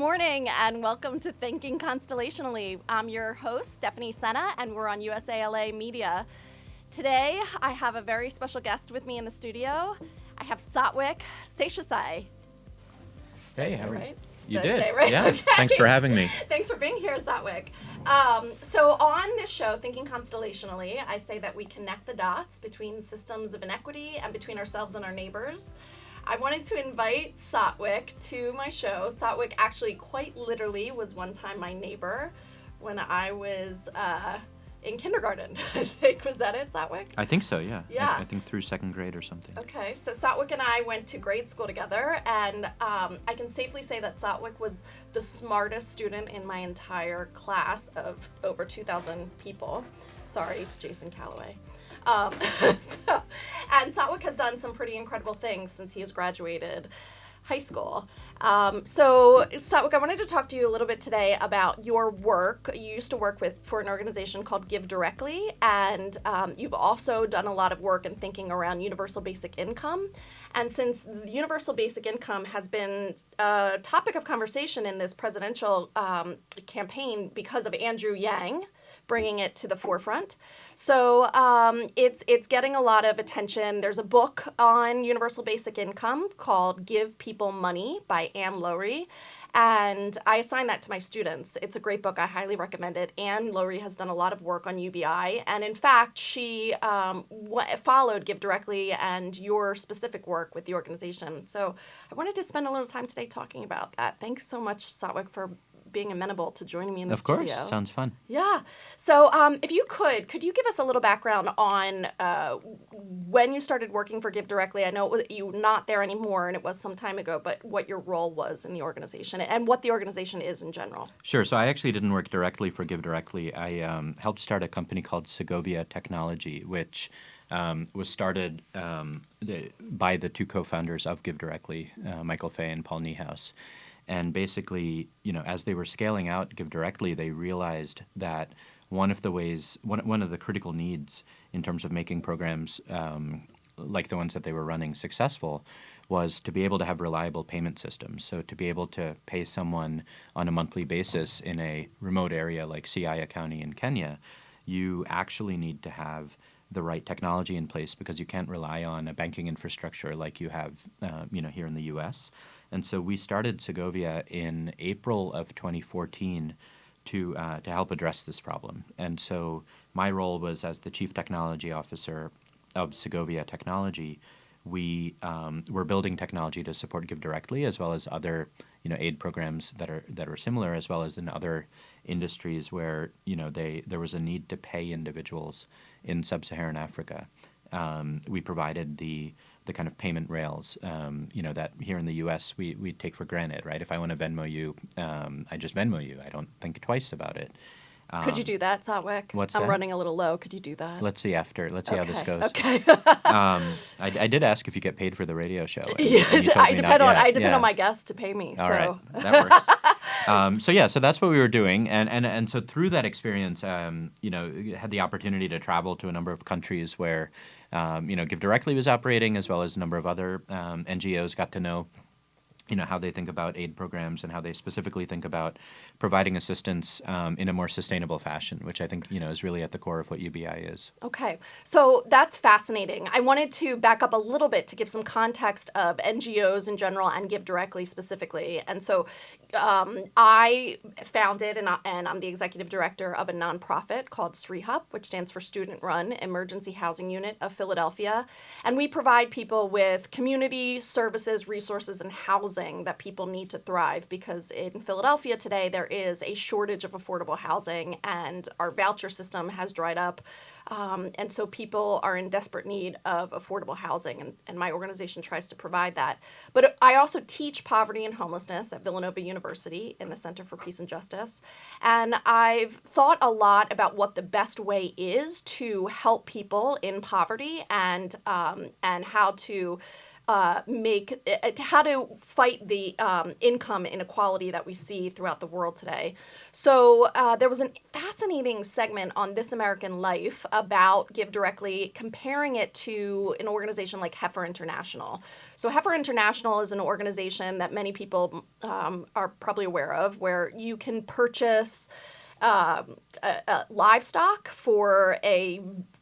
morning and welcome to Thinking Constellationally. I'm your host, Stephanie Sena, and we're on USALA Media. Today, I have a very special guest with me in the studio. I have Satwik Seshasai. Hey, how are you? You Did I did. say it right? Yeah. Okay. Thanks for having me. Thanks for being here, Satwik. So on this show, Thinking Constellationally, I say that we connect the dots between systems of inequity and between ourselves and our neighbors. I wanted to invite Satwik to my show. Satwik actually quite literally was one time my neighbor when I was in kindergarten. I think. Was that it, Satwik? I think so, yeah. Yeah. I think through second grade or something. Okay, so Satwik and I went to grade school together, and I can safely say that Satwik was the smartest student in my entire class of over 2,000 people. Sorry, Jason Calloway. And Satwik has done some pretty incredible things since he has graduated high school. So Satwik, I wanted to talk to you a little bit today about your work. You used to work for an organization called Give Directly, and you've also done a lot of work in thinking around universal basic income. And since the universal basic income has been a topic of conversation in this presidential campaign because of Andrew Yang bringing it to the forefront. So it's getting a lot of attention. There's a book on universal basic income called Give People Money by Anne Lowry. And I assign that to my students. It's a great book. I highly recommend it. Anne Lowry has done a lot of work on UBI. And in fact, she followed Give Directly and your specific work with the organization. So I wanted to spend a little time today talking about that. Thanks so much, Satwik, for being amenable to joining me in the studio. Of course, sounds fun. Yeah. So if you could you give us a little background on when you started working for Give Directly? I know you're not there anymore and it was some time ago, but what your role was in the organization and what the organization is in general. Sure. So I actually didn't work directly for Give Directly. I helped start a company called Segovia Technology, which was started by the two co-founders of Give Directly, Michael Fay and Paul Niehaus. And basically, as they were scaling out Give Directly, they realized that one of the critical needs in terms of making programs like the ones that they were running successful was to be able to have reliable payment systems. So to be able to pay someone on a monthly basis in a remote area like Siaya County in Kenya, you actually need to have the right technology in place because you can't rely on a banking infrastructure like you have here in the U.S. And so we started Segovia in April of 2014 to help address this problem. And so my role was as the Chief Technology Officer of Segovia Technology. We were building technology to support Give Directly as well as other aid programs that are similar, as well as in other industries where there was a need to pay individuals in sub-Saharan Africa. We provided the kind of payment rails, that here in the U.S. we take for granted, right? If I want to Venmo you, I just Venmo you. I don't think twice about it. Could you do that, Satwik? What's I'm that? running a little low. Could you do that? Let's see how this goes. Okay. I did ask if you get paid for the radio show. And Yeah, you told me not I yet. depend Yeah. on my guests to pay me. All so. right, that works. So that's what we were doing, and so through that experience, had the opportunity to travel to a number of countries where, Give Directly was operating, as well as a number of other NGOs. Got to know, how they think about aid programs and how they specifically think about providing assistance in a more sustainable fashion, which I think, is really at the core of what UBI is. Okay, so that's fascinating. I wanted to back up a little bit to give some context of NGOs in general and Give Directly specifically. And so I founded and I'm the executive director of a nonprofit called SRIHUP, which stands for Student Run Emergency Housing Unit of Philadelphia. And we provide people with community services, resources, and housing that people need to thrive, because in Philadelphia today there is a shortage of affordable housing and our voucher system has dried up. And so people are in desperate need of affordable housing, and my organization tries to provide that. But I also teach poverty and homelessness at Villanova University in the Center for Peace and Justice. And I've thought a lot about what the best way is to help people in poverty and how to how to fight the income inequality that we see throughout the world today. So there was a fascinating segment on This American Life about Give Directly, comparing it to an organization like Heifer International. So Heifer International is an organization that many people are probably aware of, where you can purchase livestock for a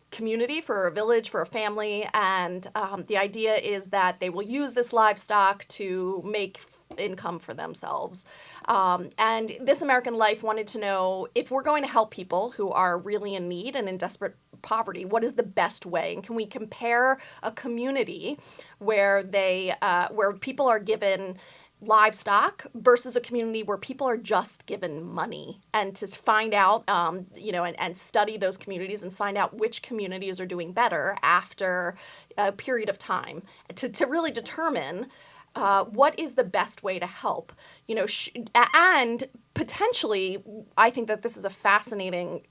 community, for a village, for a family, and the idea is that they will use this livestock to make income for themselves. And This American Life wanted to know, if we're going to help people who are really in need and in desperate poverty, what is the best way? And can we compare a community where where people are given livestock versus a community where people are just given money, and to find out, and study those communities and find out which communities are doing better after a period of time, to really determine what is the best way to help, and potentially, I think that this is a fascinating,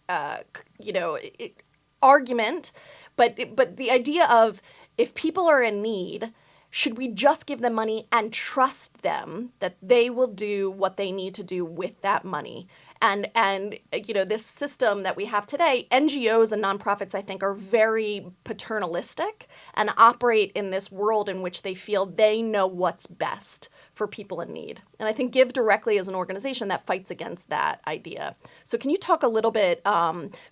argument, but the idea of, if people are in need, should we just give them money and trust them that they will do what they need to do with that money? And this system that we have today, NGOs and nonprofits, I think, are very paternalistic and operate in this world in which they feel they know what's best for people in need. And I think Give Directly is an organization that fights against that idea. So can you talk a little bit,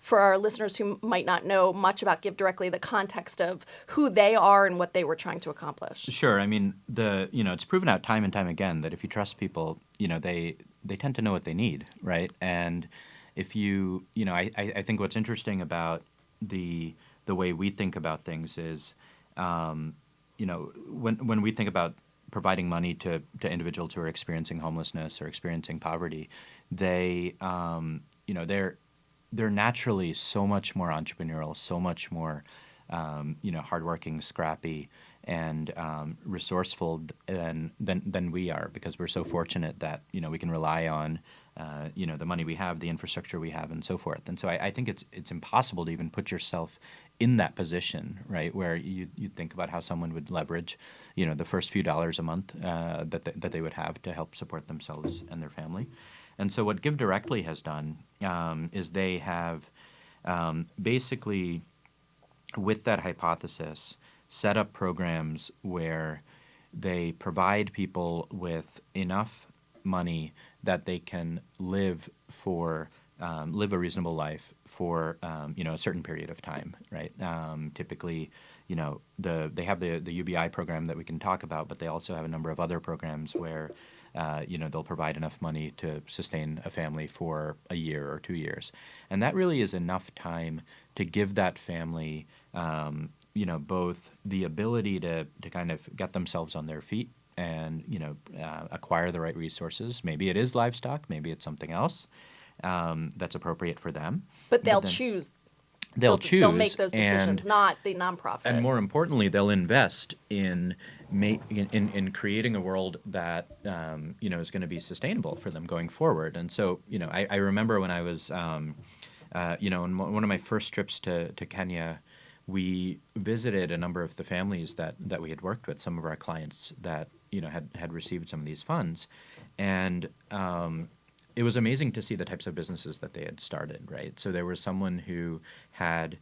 for our listeners who might not know much about Give Directly, the context of who they are and what they were trying to accomplish? Sure. I mean, it's proven out time and time again that if you trust people, they tend to know what they need, right? And if I think what's interesting about the way we think about things is, when we think about providing money to individuals who are experiencing homelessness or experiencing poverty, they're naturally so much more entrepreneurial, so much more hardworking, scrappy, and resourceful than we are, because we're so fortunate that we can rely on the money we have, the infrastructure we have, and so forth. And so I think it's impossible to even put yourself in that position, right, where you think about how someone would leverage the first few dollars a month that they would have to help support themselves and their family. And so what Give Directly has done is they have basically, with that hypothesis, set up programs where they provide people with enough money that they can live a reasonable life for a certain period of time, right? Typically, they have the UBI program that we can talk about, but they also have a number of other programs where they'll provide enough money to sustain a family for a year or 2 years, and that really is enough time to give that family both the ability to kind of get themselves on their feet and acquire the right resources. Maybe it is livestock, maybe it's something else that's appropriate for them. But they'll choose. They'll choose. They'll make those decisions, not the nonprofit. And more importantly, they'll invest in creating a world that is going to be sustainable for them going forward. And so I remember when I was on one of my first trips to Kenya, we visited a number of the families that we had worked with, some of our clients that had received some of these funds, and it was amazing to see the types of businesses that they had started. Right, so there was someone who had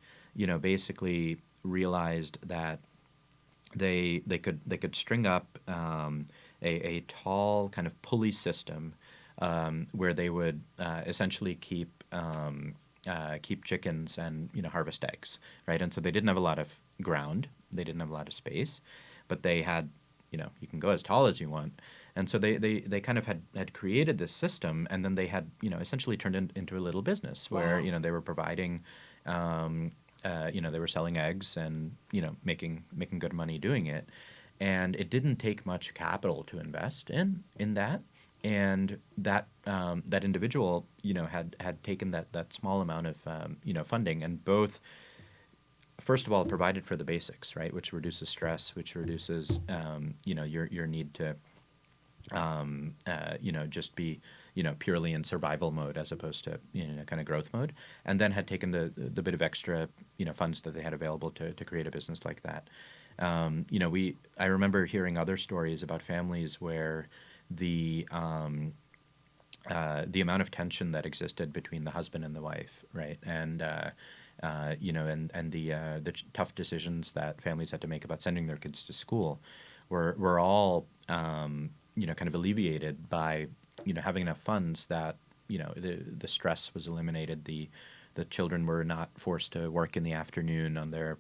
basically realized that they could string up a tall kind of pulley system where they would essentially keep chickens and harvest eggs, right? And so they didn't have a lot of ground, they didn't have a lot of space, but they had you can go as tall as you want. And so they kind of had created this system, and then they had essentially turned it into a little business where Wow. they were providing they were selling eggs and making good money doing it, and it didn't take much capital to invest in that. And that individual, had taken that small amount of funding, and both, first of all, provided for the basics, right, which reduces stress, which reduces your need to just be purely in survival mode as opposed to kind of growth mode, and then had taken the bit of extra funds that they had available to create a business like that. I remember hearing other stories about families where the amount of tension that existed between the husband and the wife, right, and tough decisions that families had to make about sending their kids to school, were all kind of alleviated by having enough funds that the stress was eliminated, the children were not forced to work in the afternoon on their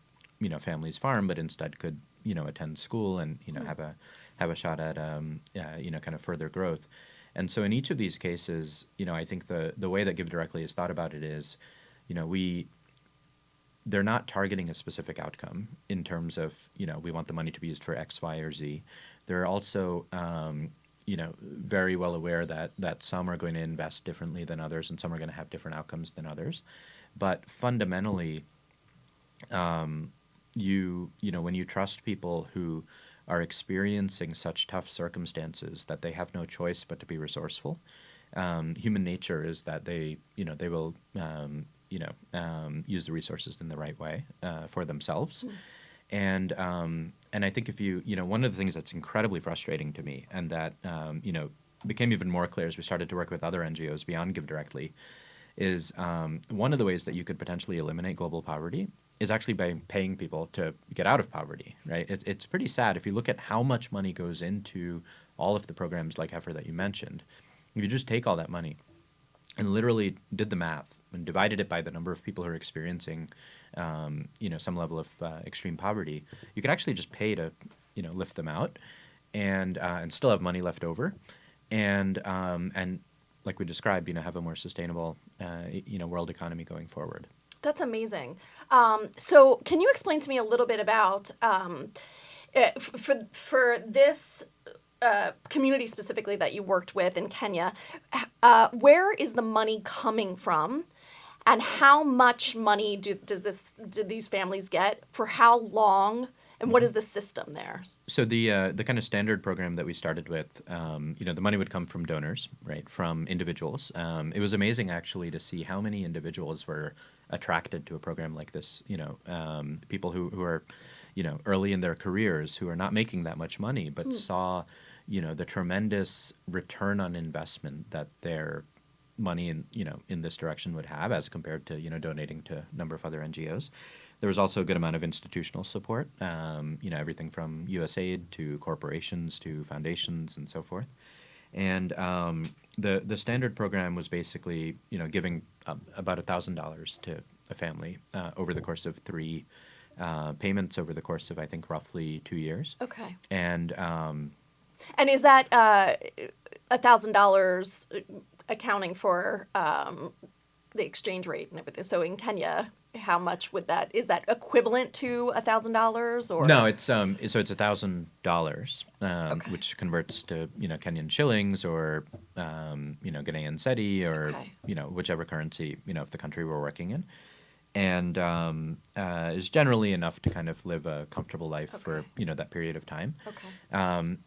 family's farm, but instead could attend school and have a shot at kind of further growth. And so in each of these cases, I think the way that Give Directly is thought about it is, they're not targeting a specific outcome in terms of, we want the money to be used for X, Y, or Z. They're also, very well aware that some are going to invest differently than others and some are going to have different outcomes than others. But fundamentally, when you trust people who are experiencing such tough circumstances that they have no choice but to be resourceful, human nature is that they will use the resources in the right way for themselves. And I think if one of the things that's incredibly frustrating to me, and that became even more clear as we started to work with other NGOs beyond Give Directly, is one of the ways that you could potentially eliminate global poverty is actually by paying people to get out of poverty, right? It's pretty sad if you look at how much money goes into all of the programs like Heifer that you mentioned. If you just take all that money and literally did the math and divided it by the number of people who are experiencing, some level of extreme poverty, you could actually just pay to, lift them out, and still have money left over, and like we described, have a more sustainable, world economy going forward. That's amazing. So can you explain to me a little bit about, for this community specifically that you worked with in Kenya, where is the money coming from, and how much money do these families get for how long, and what is the system there? So the kind of standard program that we started with, the money would come from donors, right, from individuals. It was amazing actually to see how many individuals were attracted to a program like this. People who are, early in their careers, who are not making that much money, but saw, the tremendous return on investment that their money in this direction would have as compared to donating to a number of other NGOs. There was also a good amount of institutional support, everything from USAID to corporations to foundations and so forth. And the standard program was basically giving about $1,000 to a family over the course of 3 payments over the course of, I think, roughly 2 years. Okay. And is that $1,000 accounting for the exchange rate and everything? So in Kenya, how much is that equivalent to $1,000 or? No, it's it's $1,000, Okay. which converts to Kenyan shillings or Ghanaian cedi or Okay. Whichever currency of the country we're working in, and is generally enough to kind of live a comfortable life for that period of time. Okay.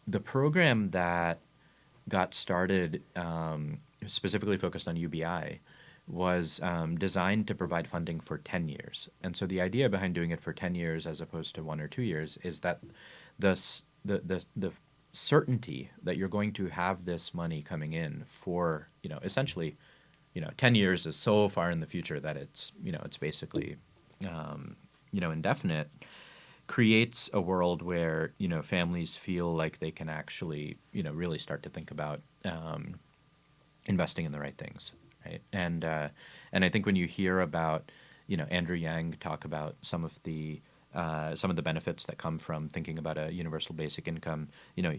The program that got started specifically focused on UBI was designed to provide funding for 10 years. And so the idea behind doing it for 10 years as opposed to 1 or 2 years is that the certainty that you're going to have this money coming in for, essentially, 10 years is so far in the future that it's basically, indefinite, creates a world where, families feel like they can actually, really start to think about investing in the right things. Right. And I think when you hear about, Andrew Yang talk about some of the benefits that come from thinking about a universal basic income,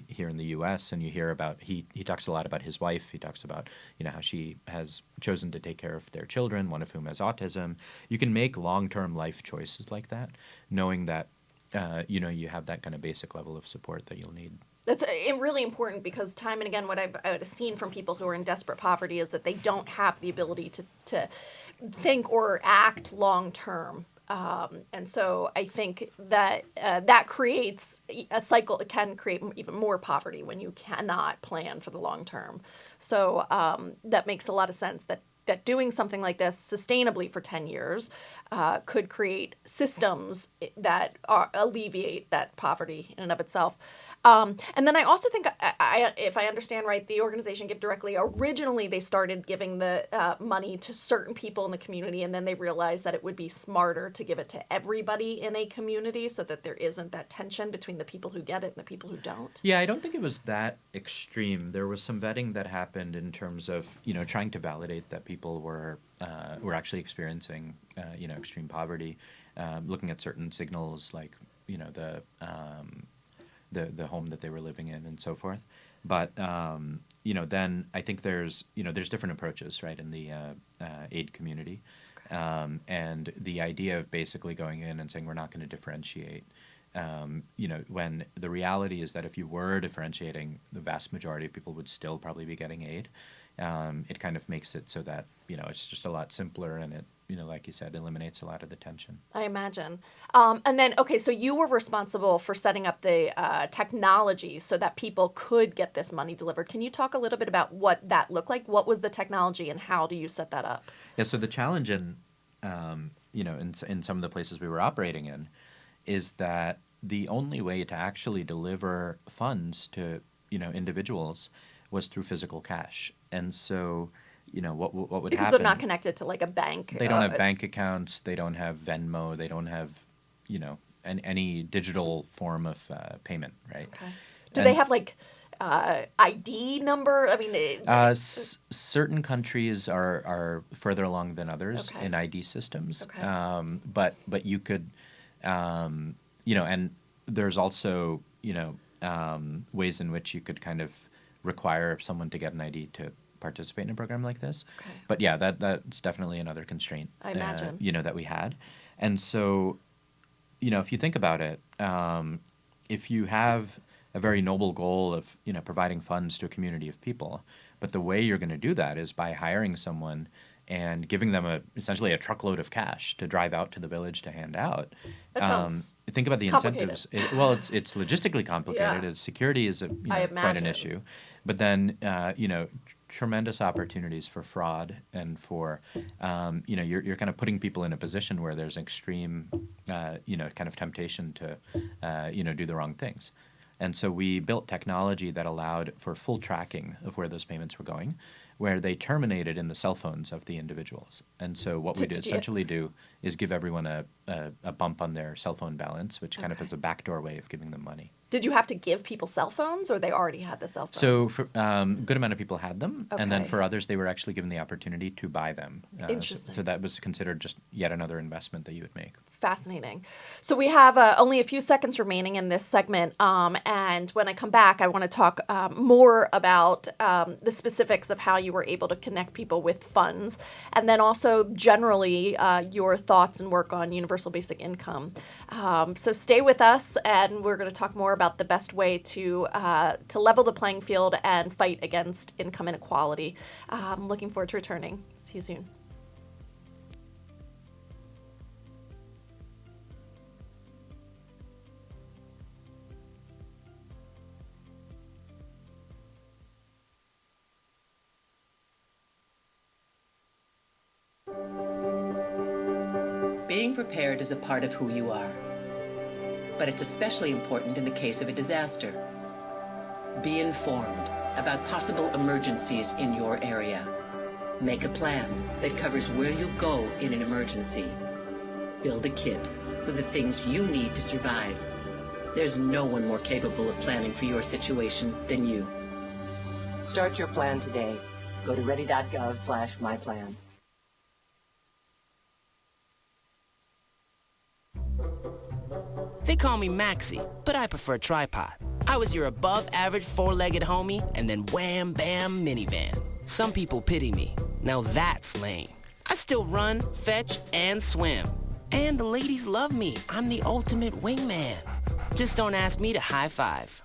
here in the U.S., and you hear about, he talks a lot about his wife. He talks about, how she has chosen to take care of their children, one of whom has autism. You can make long-term life choices like that, knowing that, you have that kind of basic level of support that you'll need. That's really important, because time and again, what I've seen from people who are in desperate poverty is that they don't have the ability to think or act long term. And so I think that that creates a cycle. It can create even more poverty when you cannot plan for the long term. So that makes a lot of sense that that doing something like this sustainably for 10 years could create systems that alleviate that poverty in and of itself. And then I also think, if I understand right, the organization Give Directly, originally they started giving the money to certain people in the community, and then they realized that it would be smarter to give it to everybody in a community so that there isn't that tension between the people who get it and the people who don't. Yeah, I don't think it was that extreme. There was some vetting that happened in terms of, trying to validate that people were actually experiencing, extreme poverty, looking at certain signals like, the home that they were living in and so forth. But then I think there's different approaches, right, in the aid community, and the idea of basically going in and saying we're not going to differentiate. When the reality is that if you were differentiating, the vast majority of people would still probably be getting aid. It kind of makes it so that it's just a lot simpler, and it like you said, eliminates a lot of the tension. I imagine. And then, okay, so you were responsible for setting up the technology so that people could get this money delivered. Can you talk a little bit about what that looked like? What was the technology, and how do you set that up? Yeah. So the challenge in in some of the places we were operating in is that the only way to actually deliver funds to individuals was through physical cash. And so what would Because happen? they're not connected to like a bank. They don't have bank accounts. They don't have Venmo. They don't have any digital form of payment, right? Okay. Do they have like ID number? I mean, certain countries are further along than others Okay. in ID systems. Okay. But you could, and there's also ways in which you could kind of require someone to get an ID to participate in a program like this. Okay. But yeah, that's definitely another constraint. I imagine. That we had, and so, if you think about it, if you have a very noble goal of providing funds to a community of people, but the way you're going to do that is by hiring someone and giving them essentially a truckload of cash to drive out to the village to hand out. That sounds think about the incentives. It's logistically complicated. Yeah. Security is I quite an imagine. issue, but then tremendous opportunities for fraud and for you're kind of putting people in a position where there's extreme kind of temptation to do the wrong things. And so we built technology that allowed for full tracking of where those payments were going, where they terminated in the cell phones of the individuals. And so what we'd essentially do is give everyone a bump on their cell phone balance, which kind of is a backdoor way of giving them money. Did you have to give people cell phones, or they already had the cell phones? So for, good amount of people had them, and then Okay. for others, they were actually given the opportunity to buy them. Interesting. So that was considered just yet another investment that you would make. Fascinating. So we have only a few seconds remaining in this segment, and when I come back, I want to talk more about the specifics of how you were able to connect people with funds, and then also generally your thoughts and work on universal basic income. So stay with us, and we're going to talk more about the best way to level the playing field and fight against income inequality. I'm looking forward to returning. See you soon. Being prepared is a part of who you are, but it's especially important in the case of a disaster. Be informed about possible emergencies in your area. Make a plan that covers where you'll go in an emergency. Build a kit with the things you need to survive. There's no one more capable of planning for your situation than you. Start your plan today. Go to ready.gov/myplan. They call me Maxie, but I prefer tripod. I was your above-average four-legged homie, and then wham, bam, minivan. Some people pity me. Now that's lame. I still run, fetch, and swim. And the ladies love me. I'm the ultimate wingman. Just don't ask me to high five.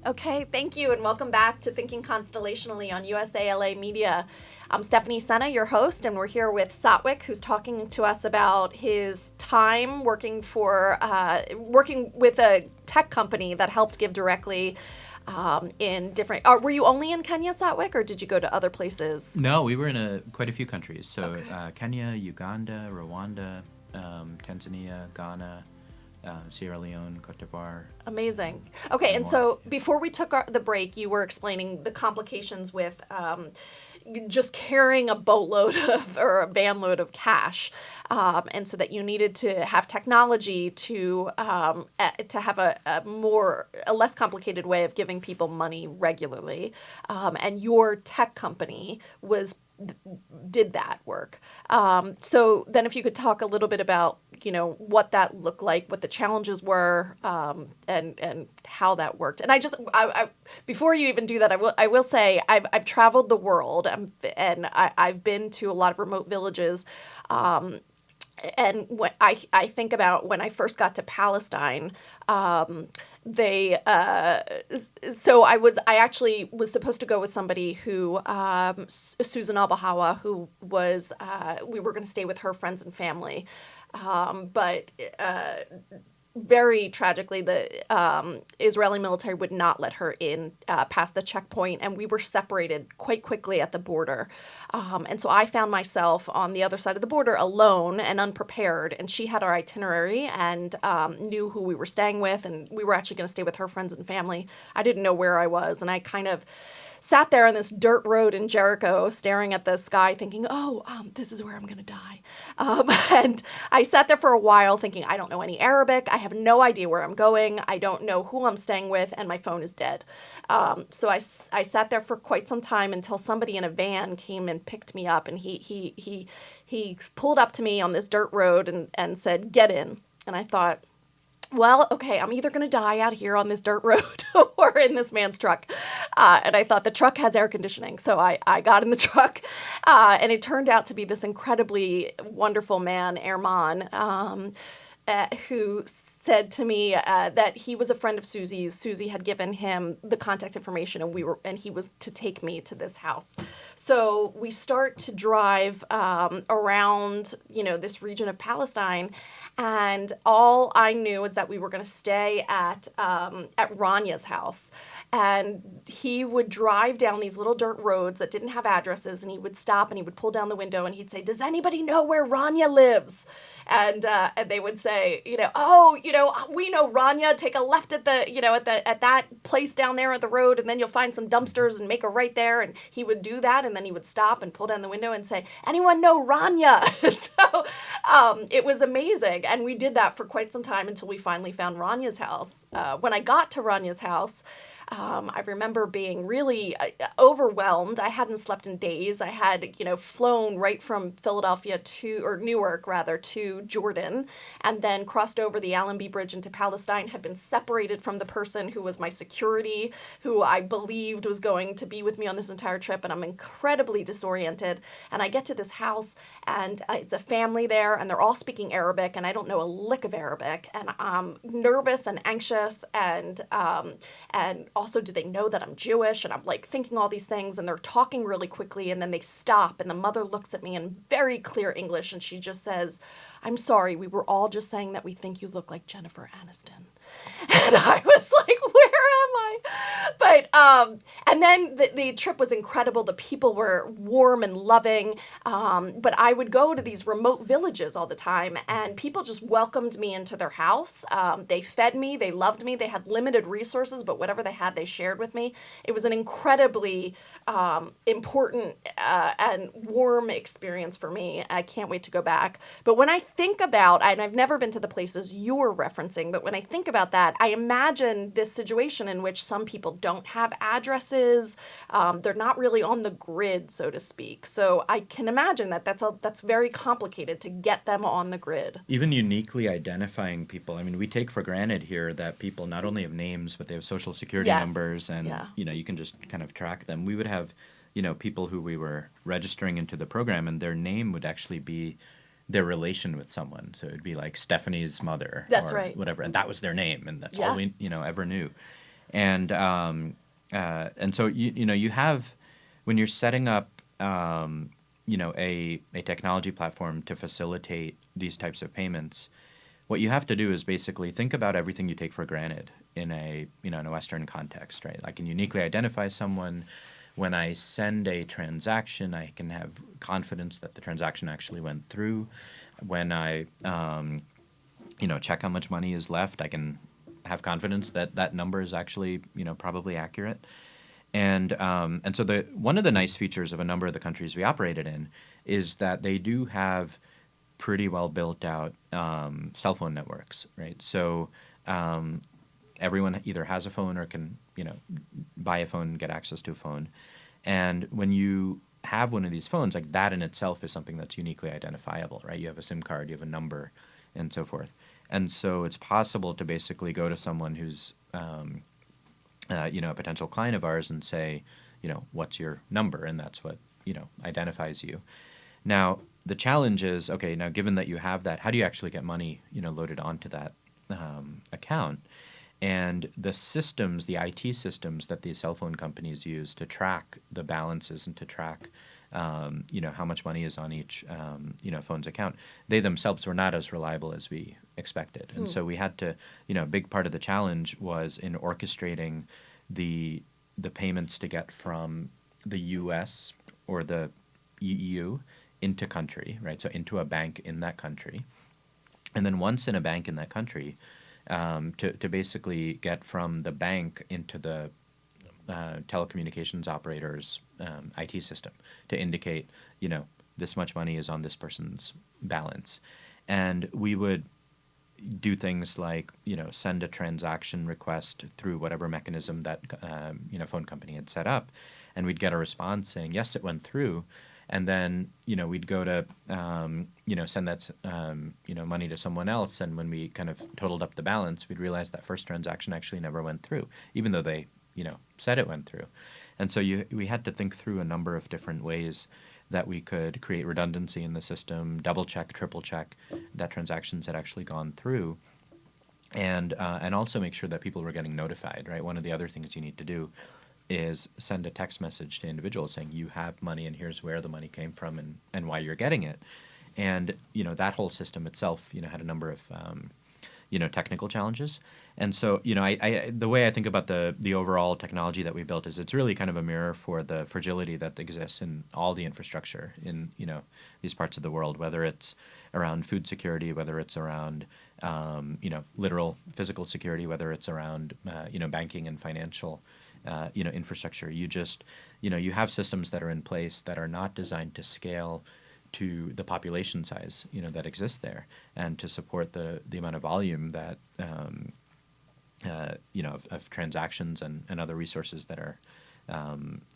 Okay, thank you, and welcome back to Thinking Constellationally on USALA Media. I'm Stephanie Sena, your host, and we're here with Satwik, who's talking to us about his time working with a tech company that helped give directly in different. Were you only in Kenya, Satwik, or did you go to other places? No, we were in quite a few countries. So Kenya, Uganda, Rwanda, Tanzania, Ghana, Sierra Leone, Cote d'Ivoire. Amazing. Okay, and so before we took the break, you were explaining the complications with just carrying a boatload or a van load of cash, and so that you needed to have technology to have a less complicated way of giving people money regularly, and your tech company did that work. So then if you could talk a little bit about, what that looked like, what the challenges were, and how that worked. And I before you even do that, I will say I've traveled the world, and I've been to a lot of remote villages. And when I think about when I first got to Palestine, I actually was supposed to go with somebody who, Susan Al-Bahawa, who was, we were going to stay with her friends and family. But very tragically, the Israeli military would not let her in past the checkpoint, and we were separated quite quickly at the border. And so I found myself on the other side of the border alone and unprepared, and she had our itinerary and knew who we were staying with, and we were actually going to stay with her friends and family. I didn't know where I was, and I kind of sat there on this dirt road in Jericho staring at the sky thinking, this is where I'm going to die. And I sat there for a while thinking, I don't know any Arabic. I have no idea where I'm going. I don't know who I'm staying with, and my phone is dead. So I sat there for quite some time until somebody in a van came and picked me up, and he pulled up to me on this dirt road and said, "Get in." And I thought, well, okay, I'm either going to die out here on this dirt road or in this man's truck. And I thought the truck has air conditioning. So I got in the truck, and it turned out to be this incredibly wonderful man, Erman, who said to me that he was a friend of Susie's. Susie had given him the contact information, and he was to take me to this house. So we start to drive around, this region of Palestine, and all I knew is that we were going to stay at Ranya's house, and he would drive down these little dirt roads that didn't have addresses, and he would stop and he would pull down the window and he'd say, "Does anybody know where Ranya lives?" And they would say, we know Ranya. Take a left at at that place down there at the road, and then you'll find some dumpsters and make a right there. And he would do that, and then he would stop and pull down the window and say, "Anyone know Ranya?" So it was amazing, and we did that for quite some time until we finally found Ranya's house. When I got to Ranya's house, I remember being really overwhelmed. I hadn't slept in days. I had, flown right from Newark to Jordan, and then crossed over the Allenby Bridge into Palestine, had been separated from the person who was my security, who I believed was going to be with me on this entire trip, and I'm incredibly disoriented. And I get to this house, and it's a family there, and they're all speaking Arabic, and I don't know a lick of Arabic, and I'm nervous and anxious, and also, do they know that I'm Jewish? And I'm like thinking all these things, and they're talking really quickly, and then they stop, and the mother looks at me in very clear English, and she just says, "I'm sorry, we were all just saying that we think you look like Jennifer Aniston." And I was like, where am I? But, and then the trip was incredible. The people were warm and loving. But I would go to these remote villages all the time, and people just welcomed me into their house. They fed me. They loved me. They had limited resources, but whatever they had, they shared with me. It was an incredibly important and warm experience for me. I can't wait to go back. But when I think about, and I've never been to the places you're referencing, but when I think about that, I imagine this situation in which some people don't have addresses. They're not really on the grid, so to speak. So I can imagine that's very complicated to get them on the grid. Even uniquely identifying people. I mean, we take for granted here that people not only have names, but they have social security numbers, and you can just kind of track them. We would have, people who we were registering into the program, and their name would actually be their relation with someone. So it'd be like Stephanie's mother, that's or right, whatever, and that was their name, and that's all we ever knew. And so you have, when you're setting up a technology platform to facilitate these types of payments, what you have to do is basically think about everything you take for granted in in a Western context, right? I can uniquely identify someone. When I send a transaction, I can have confidence that the transaction actually went through. When I check how much money is left, I can have confidence that that number is actually probably accurate. And so one of the nice features of a number of the countries we operated in is that they do have pretty well built out cell phone networks, right? So everyone either has a phone or can buy a phone and get access to a phone. And when you have one of these phones, like that in itself is something that's uniquely identifiable, right? You have a SIM card, you have a number, and so forth. And so it's possible to basically go to someone who's a potential client of ours and say, what's your number? And that's what, identifies you. Now, the challenge is, okay, now given that you have that, how do you actually get money, loaded onto that account? And the systems, the IT systems that these cell phone companies use to track the balances and to track, how much money is on each, phone's account, they themselves were not as reliable as we expected. And so we had to, a big part of the challenge was in orchestrating the payments to get from the U.S. or the EU into country, right? So into a bank in that country. And then once in a bank in that country, to basically get from the bank into the telecommunications operator's IT system to indicate, this much money is on this person's balance. And we would do things like, send a transaction request through whatever mechanism that, phone company had set up. And we'd get a response saying, yes, it went through. And then, we'd go to, send that, money to someone else. And when we kind of totaled up the balance, we'd realize that first transaction actually never went through, even though they, said it went through. And so we had to think through a number of different ways that we could create redundancy in the system, double check, triple check that transactions had actually gone through, and also make sure that people were getting notified, right? One of the other things you need to do is send a text message to individuals saying you have money and here's where the money came from and why you're getting it. And, that whole system itself, had a number of, technical challenges. And so, I the way I think about the overall technology that we built is it's really kind of a mirror for the fragility that exists in all the infrastructure in, these parts of the world, whether it's around food security, whether it's around, literal physical security, whether it's around, banking and financial infrastructure. You just, you have systems that are in place that are not designed to scale to the population size, that exists there, and to support the amount of volume that, of transactions and other resources that are,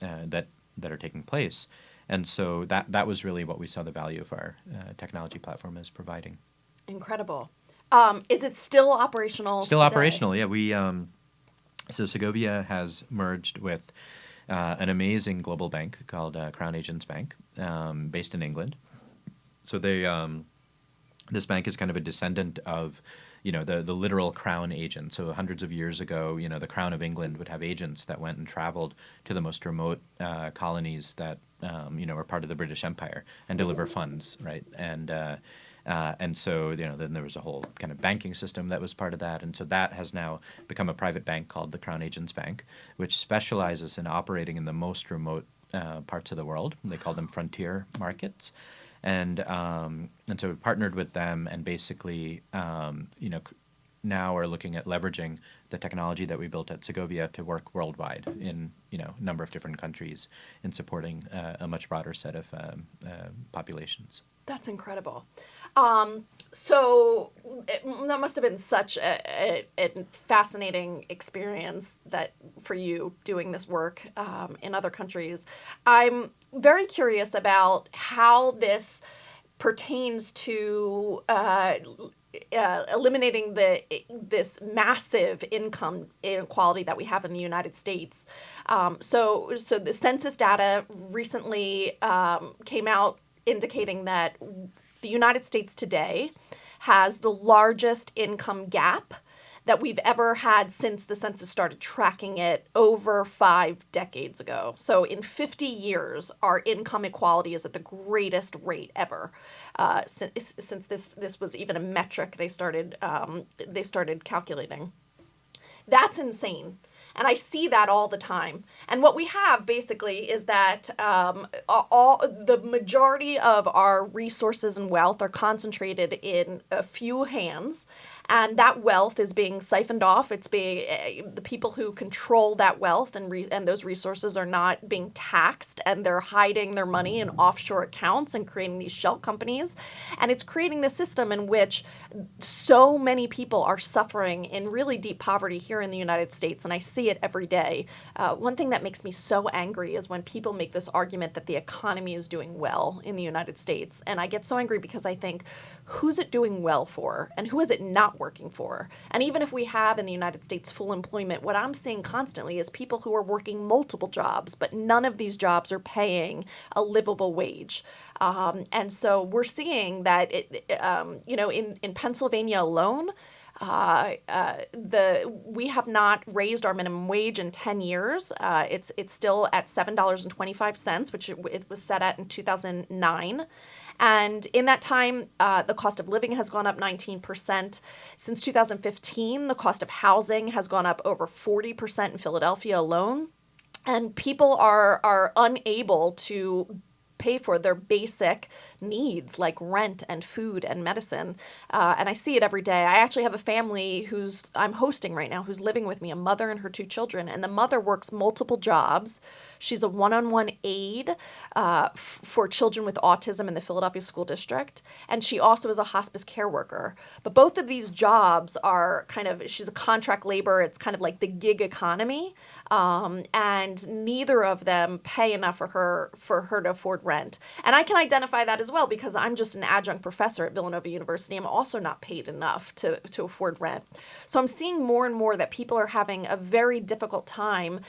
that are taking place. And so that was really what we saw the value of our technology platform as providing. Incredible. Is it still operational Still today? Operational, yeah. We so Segovia has merged with an amazing global bank called Crown Agents Bank, based in England. So this bank is kind of a descendant of, the literal Crown agent. So hundreds of years ago, the Crown of England would have agents that went and traveled to the most remote colonies that, were part of the British Empire and deliver funds, right? And so, then there was a whole kind of banking system that was part of that. And so that has now become a private bank called the Crown Agents Bank, which specializes in operating in the most remote parts of the world. They call them frontier markets. And so we've partnered with them and basically, now are looking at leveraging the technology that we built at Segovia to work worldwide in, a number of different countries in supporting a much broader set of populations. That's incredible. So that must have been such a fascinating experience that for you doing this work in other countries. I'm very curious about how this pertains to eliminating this massive income inequality that we have in the United States. So the census data recently came out indicating that the United States today has the largest income gap that we've ever had since the census started tracking it over 5 decades ago. So in 50 years, our income equality is at the greatest rate ever. Since this was even a metric they started calculating. That's insane. And I see that all the time. And what we have basically is that the majority of our resources and wealth are concentrated in a few hands. And that wealth is being siphoned off. It's being the people who control that wealth and those resources are not being taxed, and they're hiding their money in offshore accounts and creating these shell companies. And it's creating this system in which so many people are suffering in really deep poverty here in the United States, and I see it every day. One thing that makes me so angry is when people make this argument that the economy is doing well in the United States. And I get so angry because I think, who's it doing well for, and who is it not working for? And even if we have in the United States full employment, what I'm seeing constantly is people who are working multiple jobs, but none of these jobs are paying a livable wage. And so we're seeing that, in Pennsylvania alone, we have not raised our minimum wage in 10 years. It's still at $7.25, which it was set at in 2009. And in that time, the cost of living has gone up 19%. Since 2015, the cost of housing has gone up over 40% in Philadelphia alone. And people are unable to pay for their basic needs like rent and food and medicine. And I see it every day. I actually have a family I'm hosting right now who's living with me, a mother and her 2 children. And the mother works multiple jobs. She's a one-on-one aide for children with autism in the Philadelphia School District. And she also is a hospice care worker. But both of these jobs are she's a contract labor. It's kind of like the gig economy. And neither of them pay enough for her to afford rent. And I can identify that as well because I'm just an adjunct professor at Villanova University. I'm also not paid enough to afford rent. So I'm seeing more and more that people are having a very difficult time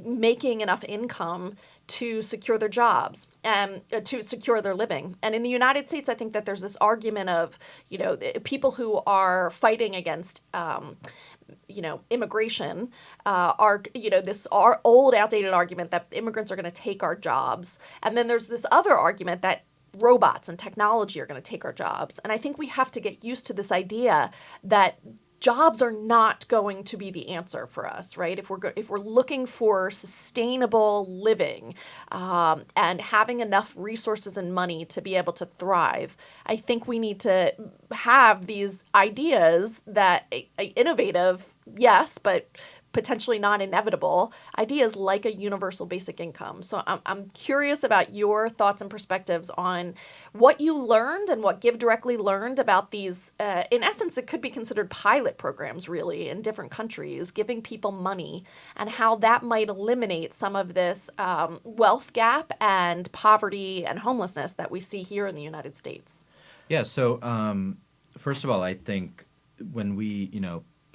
making enough income to secure their jobs and to secure their living. And in the United States, I think that there's this argument of, people who are fighting against immigration this old outdated argument that immigrants are going to take our jobs. And then there's this other argument that robots and technology are going to take our jobs. And I think we have to get used to this idea that jobs are not going to be the answer for us, right? If we're looking for sustainable living and having enough resources and money to be able to thrive, I think we need to have these ideas that innovative, yes, but potentially not inevitable ideas like a universal basic income. So I'm curious about your thoughts and perspectives on what you learned and what Give Directly learned about these. In essence, it could be considered pilot programs, really, in different countries, giving people money, and how that might eliminate some of this wealth gap and poverty and homelessness that we see here in the United States. Yeah. So first of all, I think when we,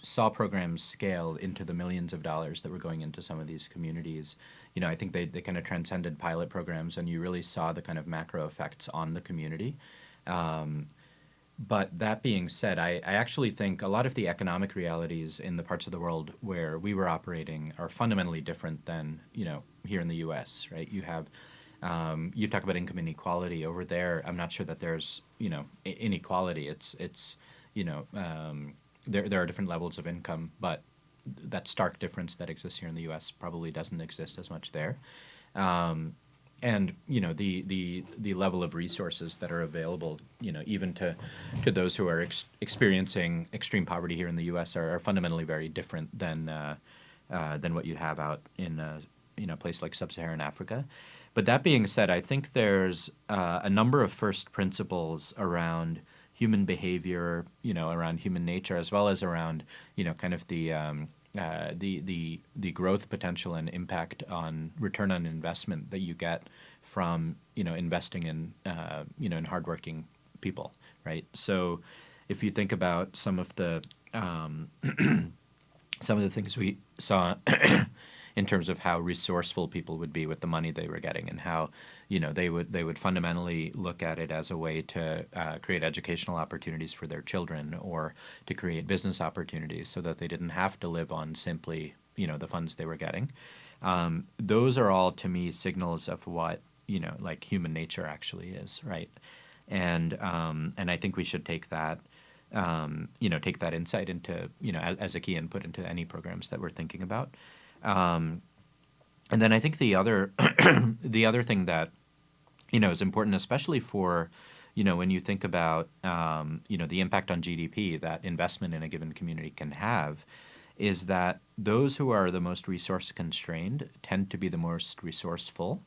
saw programs scale into the millions of dollars that were going into some of these communities, I think they kind of transcended pilot programs, and you really saw the kind of macro effects on the community. But that being said, I actually think a lot of the economic realities in the parts of the world where we were operating are fundamentally different than, here in the U.S., right? You have, you talk about income inequality over there. I'm not sure that there's, inequality. It's there are different levels of income, but that stark difference that exists here in the U.S. probably doesn't exist as much there. And the level of resources that are available, even to those who are experiencing extreme poverty here in the U.S. are fundamentally very different than what you have out in a place like sub-Saharan Africa. But that being said, I think there's a number of first principles around human behavior, around human nature, as well as around, kind of the growth potential and impact on return on investment that you get from, investing in, in hardworking people, right? So, if you think about some of the things we saw in terms of how resourceful people would be with the money they were getting, and how, they would fundamentally look at it as a way to create educational opportunities for their children, or to create business opportunities so that they didn't have to live on simply, the funds they were getting. Those are all, to me, signals of what, like human nature actually is, right? And I think we should take that, take that insight into, as a key input into any programs that we're thinking about. And then I think the other the other thing that, is important, especially for, when you think about, the impact on GDP that investment in a given community can have, is that those who are the most resource constrained tend to be the most resourceful.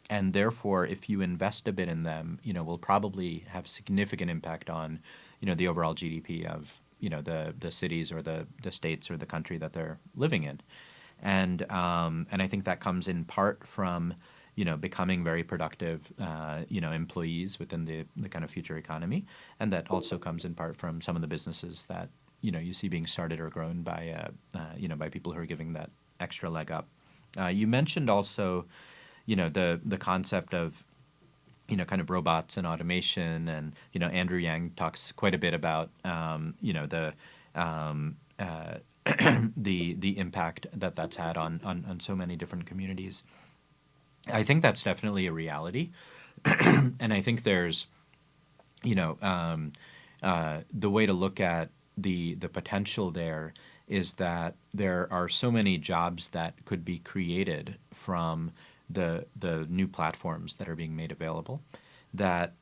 And therefore, if you invest a bit in them, will probably have significant impact on, the overall GDP of, the cities or the states or the country that they're living in. And I think that comes in part from, becoming very productive, employees within the kind of future economy. And that also comes in part from some of the businesses that, you see being started or grown by, by people who are giving that extra leg up. You mentioned also, the concept of, kind of robots and automation, and, Andrew Yang talks quite a bit about, the the impact that that's had on so many different communities. I think that's definitely a reality, and I think there's, the way to look at the potential there is that there are so many jobs that could be created from the new platforms that are being made available, that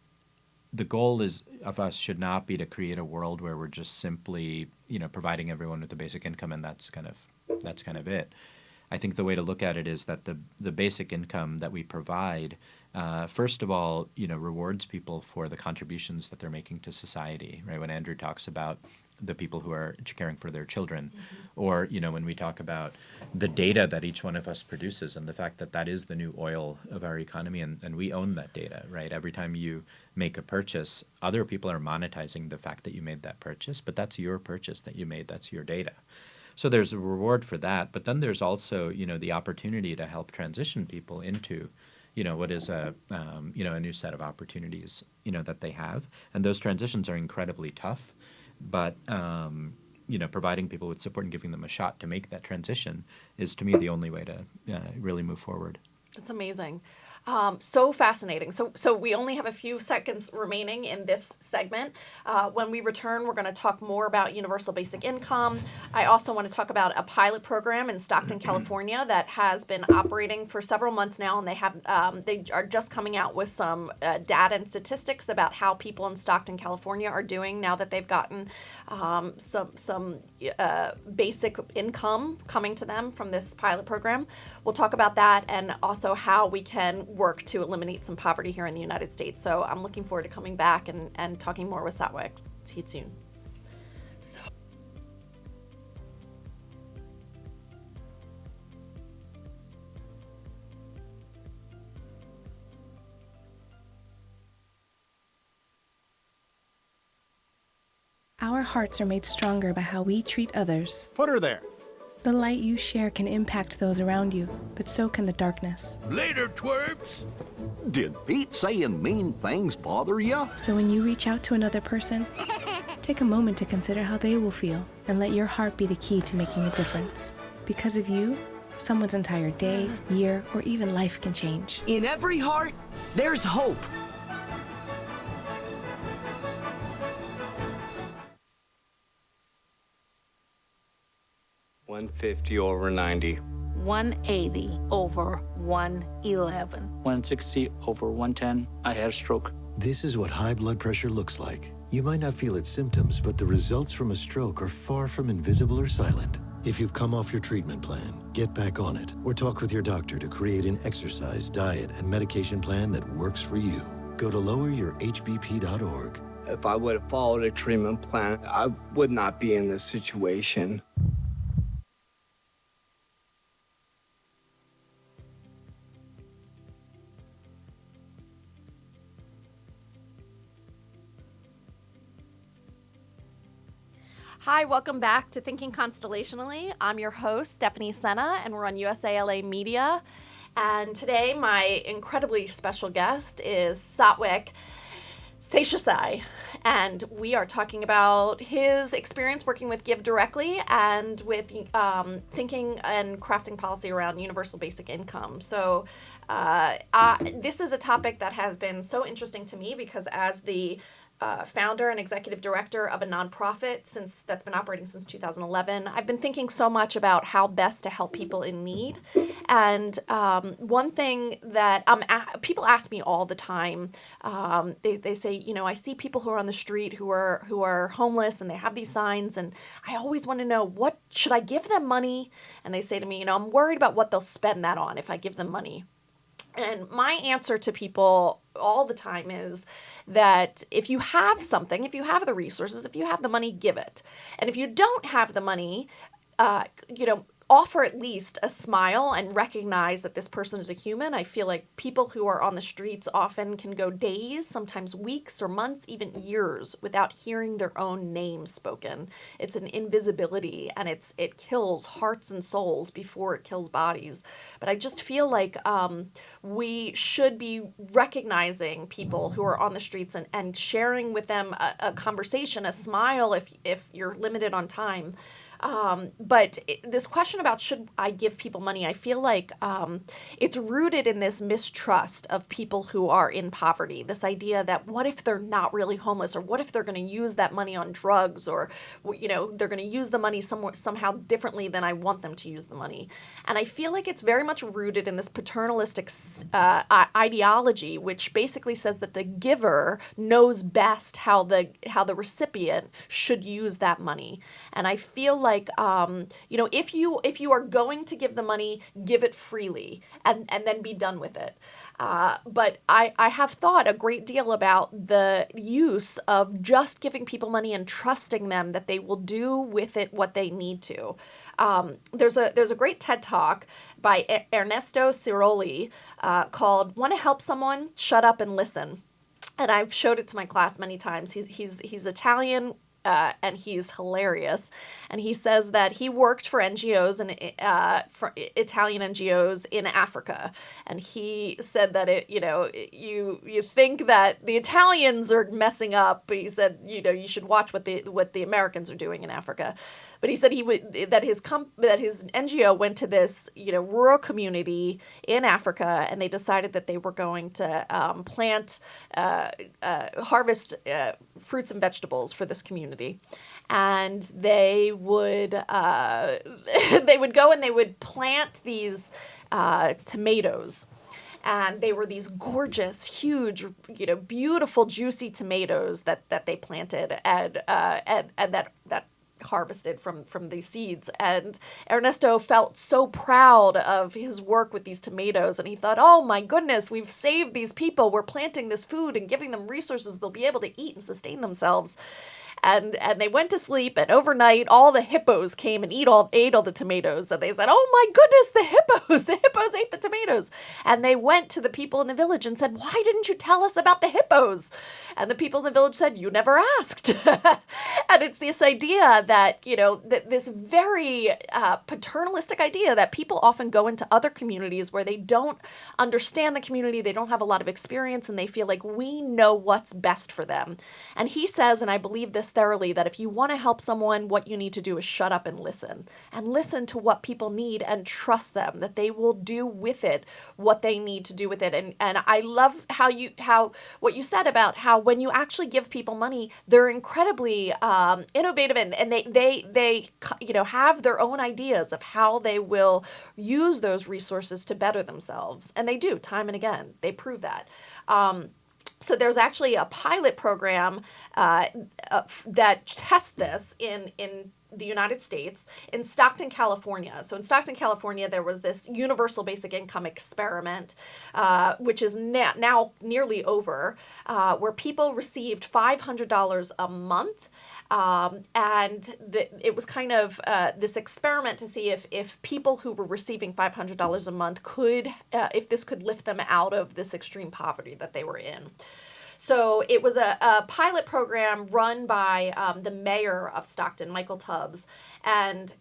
the goal of us should not be to create a world where we're just simply, providing everyone with the basic income, and that's kind of it. I think the way to look at it is that the basic income that we provide, first of all, rewards people for the contributions that they're making to society, right? When Andrew talks about the people who are caring for their children, or, when we talk about the data that each one of us produces, and the fact that that is the new oil of our economy, and we own that data, right? Every time you make a purchase, other people are monetizing the fact that you made that purchase, but that's your purchase that you made, that's your data. So there's a reward for that, but then there's also, the opportunity to help transition people into, what is a new set of opportunities, that they have. And those transitions are incredibly tough, but, providing people with support and giving them a shot to make that transition is, to me, the only way to really move forward. That's amazing. So fascinating. So we only have a few seconds remaining in this segment. When we return, we're going to talk more about universal basic income. I also want to talk about a pilot program in Stockton, California that has been operating for several months now, and they are just coming out with some data and statistics about how people in Stockton, California are doing now that they've gotten some basic income coming to them from this pilot program. We'll talk about that, and also how we can work to eliminate some poverty here in the United States. So I'm looking forward to coming back and talking more with Satwik. See you soon. So. Our hearts are made stronger by how we treat others. Put her there. The light you share can impact those around you, but so can the darkness. Later, twerps. Did Pete saying mean things bother you? So when you reach out to another person, take a moment to consider how they will feel, and let your heart be the key to making a difference. Because of you, someone's entire day, year, or even life can change. In every heart, there's hope. $150/90. 180 over 111. 160 over 110. I had a stroke. This is what high blood pressure looks like. You might not feel its symptoms, but the results from a stroke are far from invisible or silent. If you've come off your treatment plan, get back on it, or talk with your doctor to create an exercise, diet, and medication plan that works for you. Go to loweryourhbp.org. If I would have followed a treatment plan, I would not be in this situation. Hi, welcome back to Thinking Constellationally. I'm your host, Stephanie Sena, and we're on USALA Media. And today, my incredibly special guest is Satwik Seshasai, and we are talking about his experience working with Give Directly and with thinking and crafting policy around universal basic income. So this is a topic that has been so interesting to me because as the founder and executive director of a nonprofit that's been operating since 2011. I've been thinking so much about how best to help people in need. And one thing that people ask me all the time, they say, I see people who are on the street who are homeless and they have these signs, and I always want to know, what should I give them money? And they say to me, I'm worried about what they'll spend that on if I give them money. And my answer to people all the time is that if you have something, if you have the resources, if you have the money, give it. And if you don't have the money, offer at least a smile and recognize that this person is a human. I feel like people who are on the streets often can go days, sometimes weeks or months, even years without hearing their own name spoken. It's an invisibility, and it kills hearts and souls before it kills bodies. But I just feel like we should be recognizing people who are on the streets and sharing with them a conversation, a smile if you're limited on time. But this question about should I give people money, I feel like it's rooted in this mistrust of people who are in poverty. This idea that what if they're not really homeless, or what if they're going to use that money on drugs, or they're going to use the money somehow differently than I want them to use the money. And I feel like it's very much rooted in this paternalistic ideology, which basically says that the giver knows best how the recipient should use that money. And I feel like if you are going to give the money, give it freely and then be done with it. But I have thought a great deal about the use of just giving people money and trusting them that they will do with it what they need to. There's a great TED Talk by Ernesto Ciroli called "Want to Help Someone? Shut Up and Listen." And I've showed it to my class many times. He's Italian. And he's hilarious. And he says that he worked for NGOs and for Italian NGOs in Africa. And he said that you think that the Italians are messing up. He said you should watch what the Americans are doing in Africa. But he said that his NGO went to this rural community in Africa, and they decided that they were going to harvest fruits and vegetables for this community, and they would go and they would plant these tomatoes. And they were these gorgeous, huge, beautiful, juicy tomatoes that they planted and that harvested from these seeds. And Ernesto felt so proud of his work with these tomatoes, and he thought, oh my goodness, we've saved these people. We're planting this food and giving them resources they'll be able to eat and sustain themselves. And they went to sleep, and overnight all the hippos came and ate all the tomatoes. And they said, oh my goodness, the hippos ate the tomatoes. And they went to the people in the village and said, why didn't you tell us about the hippos? And the people in the village said, you never asked. And it's this idea that, this very paternalistic idea that people often go into other communities where they don't understand the community, they don't have a lot of experience, and they feel like we know what's best for them. And he says, and I believe this thoroughly, that if you want to help someone, what you need to do is shut up and listen to what people need and trust them that they will do with it what they need to do with it. And I love how what you said about how when you actually give people money, they're incredibly innovative and they have their own ideas of how they will use those resources to better themselves, and they do time and again. They prove that. So there's actually a pilot program that tests this in the United States in Stockton, California. So in Stockton, California, there was this universal basic income experiment, which is now nearly over, where people received $500 a month. And it was kind of this experiment to see if people who were receiving $500 a month if this could lift them out of this extreme poverty that they were in. So it was a pilot program run by the mayor of Stockton, Michael Tubbs. And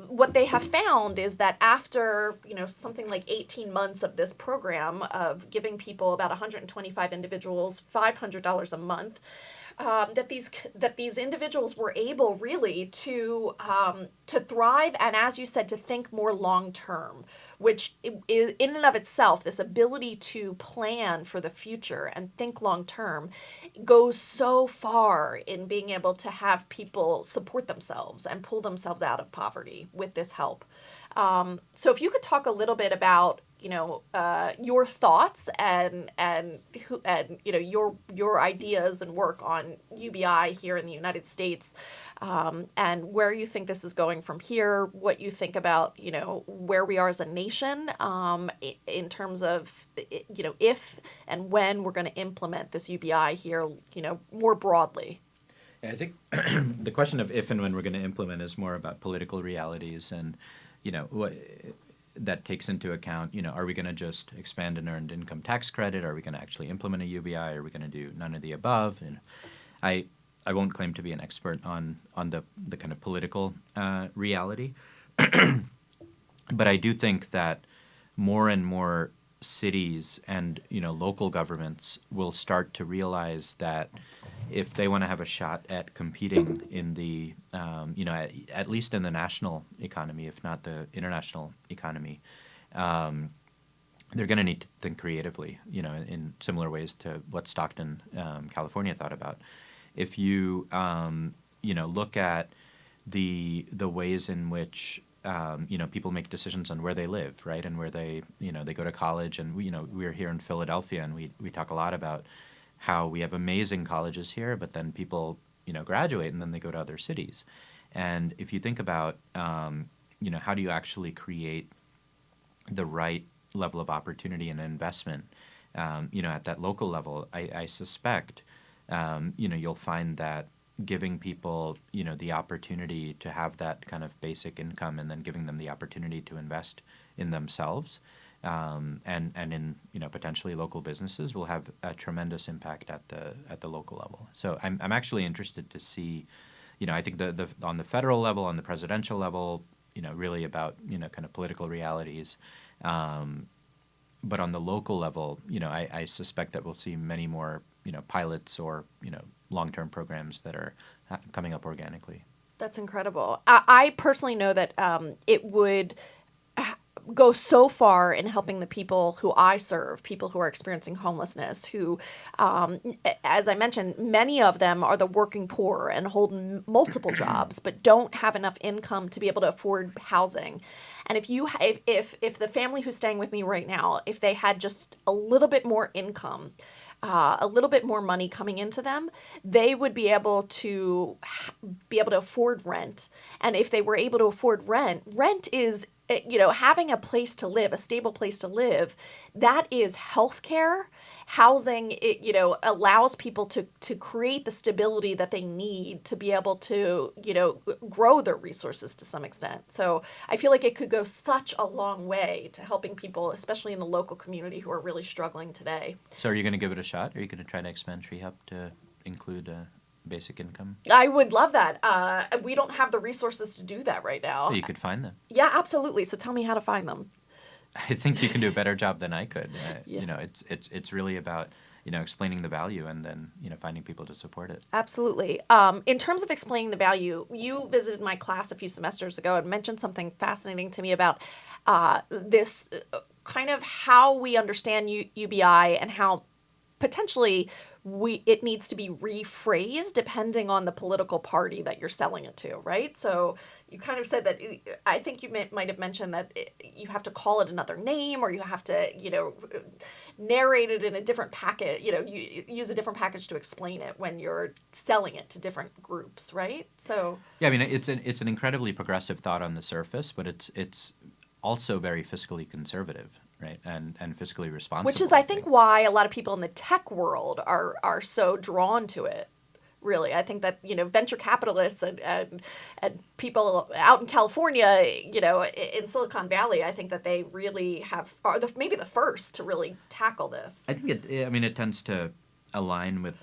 what they have found is that after, something like 18 months of this program of giving people about 125 individuals $500 a month, that these individuals were able really to thrive, and as you said, to think more long term, which is in and of itself, this ability to plan for the future and think long term goes so far in being able to have people support themselves and pull themselves out of poverty with this help. So if you could talk a little bit about your thoughts and your ideas and work on UBI here in the United States, and where you think this is going from here, what you think about where we are as a nation, in terms of if and when we're going to implement this UBI here, more broadly. Yeah, I think the question of if and when we're going to implement is more about political realities, and what that takes into account, are we going to just expand an earned income tax credit? Are we going to actually implement a UBI? Are we going to do none of the above? And I won't claim to be an expert on the kind of political reality, but I do think that more and more cities and local governments will start to realize that if they want to have a shot at competing in the at least in the national economy, if not the international economy, they're going to need to think creatively, in similar ways to what Stockton, California thought about. If you look at the ways in which people make decisions on where they live, right, and where they go to college, and we're here in Philadelphia, and we talk a lot about how we have amazing colleges here, but then people graduate and then they go to other cities. And if you think about how do you actually create the right level of opportunity and investment, at that local level, I suspect you'll find that giving people the opportunity to have that kind of basic income, and then giving them the opportunity to invest in themselves, and in potentially local businesses, will have a tremendous impact at the local level. So I'm actually interested to see, I think the on the federal level, on the presidential level, really about kind of political realities, but on the local level, I suspect that we'll see many more pilots or long-term programs that are coming up organically. That's incredible. I personally know that it would go so far in helping the people who I serve, people who are experiencing homelessness, who, as I mentioned, many of them are the working poor and hold multiple jobs, but don't have enough income to be able to afford housing. And if the family who's staying with me right now, if they had just a little bit more income, a little bit more money coming into them, they would be able to afford rent. And if they were able to afford rent is, having a place to live, a stable place to live. That is healthcare. Housing, it, allows people to create the stability that they need to be able to, grow their resources to some extent. So I feel like it could go such a long way to helping people, especially in the local community, who are really struggling today. So are you going to give it a shot? Are you going to try to expand Tree Hub to include basic income? I would love that. We don't have the resources to do that right now. Well, you could find them. Yeah, absolutely. So tell me how to find them. I think you can do a better job than I could. Yeah. It's really about explaining the value, and then finding people to support it. Absolutely. In terms of explaining the value, you visited my class a few semesters ago and mentioned something fascinating to me about this kind of how we understand UBI, and how potentially it needs to be rephrased depending on the political party that you're selling it to, right? So you kind of said that, I think you might have mentioned that you have to call it another name, or you have to, narrate it in a different package, you use a different package to explain it when you're selling it to different groups, right? So yeah, I mean, it's an incredibly progressive thought on the surface, but it's also very fiscally conservative. Right, and fiscally responsible. Which is, I think, why a lot of people in the tech world are so drawn to it. Really, I think that venture capitalists and people out in California, in Silicon Valley, I think that they really maybe the first to really tackle this. I think it tends to align with,